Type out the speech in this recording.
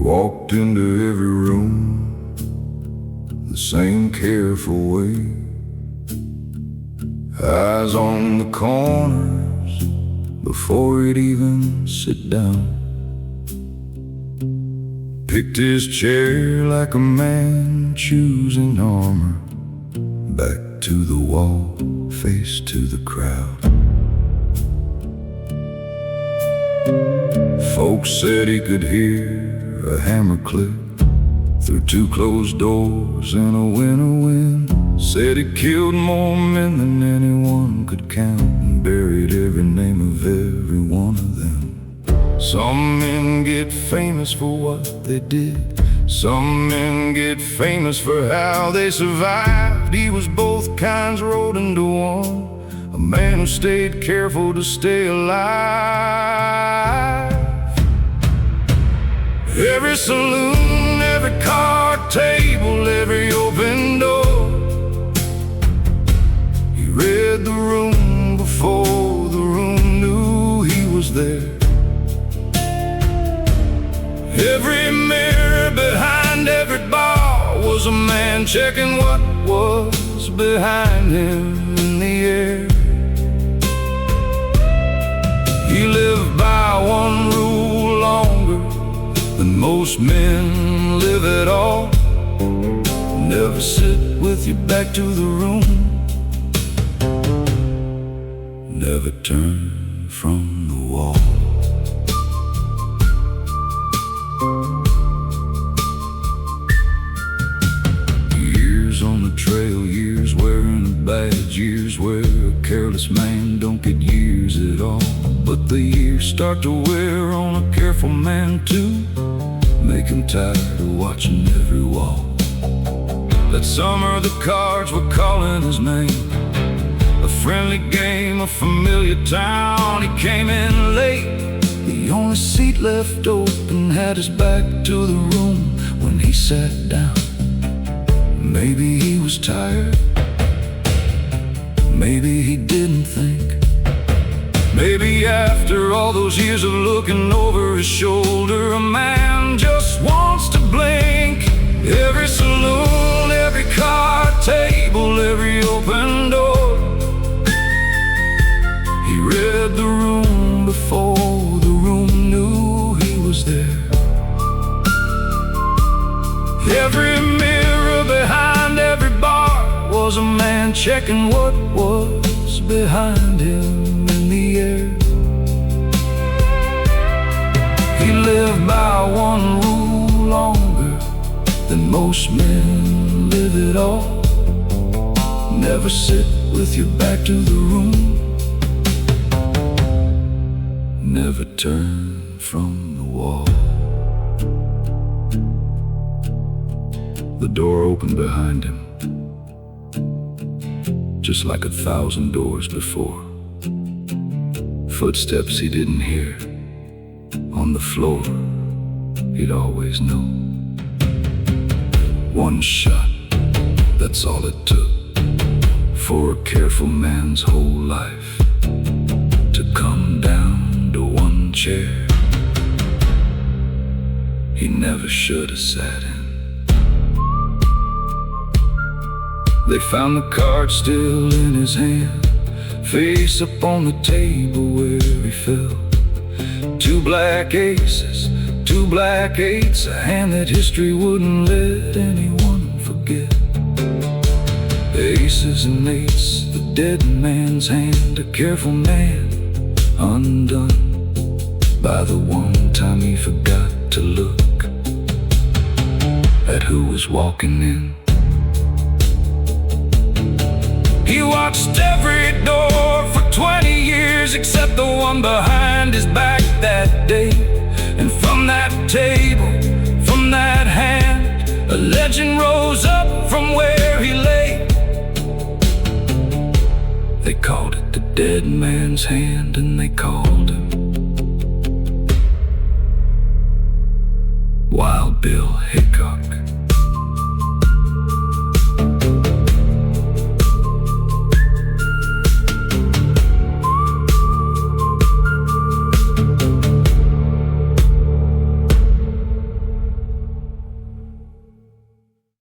walked into every room the same careful way, eyes on the corners before he'd even sit down. Picked his chair like a man choosing armor, back to the wall, face to the crowd. Folks said he could hear a hammer click through two closed doors in a winter wind. Said he killed more men than anyone could count, and buried every name of every one of them. Some men get famous for what they did, some men get famous for how they survived. He was both kinds rolled into one, a man who stayed careful to stay alive. Every saloon, every card table, every open door, he read the room before the room knew he was there. Every mirror behind every bar was a man checking what was behind him in the air. He lived by one rule longer than most men live at all: never sit with your back to the room, never turn from the wall. Years on the trail, years wearing a badge, years where a careless man don't get years at all. But the years start to wear on a careful man too, make him tired of watching every wall. That summer the cards were calling his name, a friendly game, a familiar town. He came in late, the only seat left open had his back to the room when he sat down. Maybe he was tired, maybe he didn't think. Maybe after all those years of looking over his shoulder, a man just wants to blink. Every saloon, every card table, every open door, he read the room before the room knew he was there. Every mirror behind every bar was a man checking what was behind him in the air. He lived by one rule longer than most men live at all: never sit with your back to the room, never turn from the wall. The door opened behind him, just like 1,000 doors before. Footsteps he didn't hear on the floor he'd always known. One shot, that's all it took for a careful man's whole life to come down to one chair he never should have sat in. They found the card still in his hand, face up on the table where he fell. Two black aces, two black eights, a hand that history wouldn't let anyone forget. Aces and eights, the dead man's hand, a careful man undone by the one time he forgot to look at who was walking in. He watched every door for 20 years except the one behind his back that day. And from that table, from that hand, a legend rose up from where he lay. They called it the dead man's hand, and they called him Wild Bill Hickok.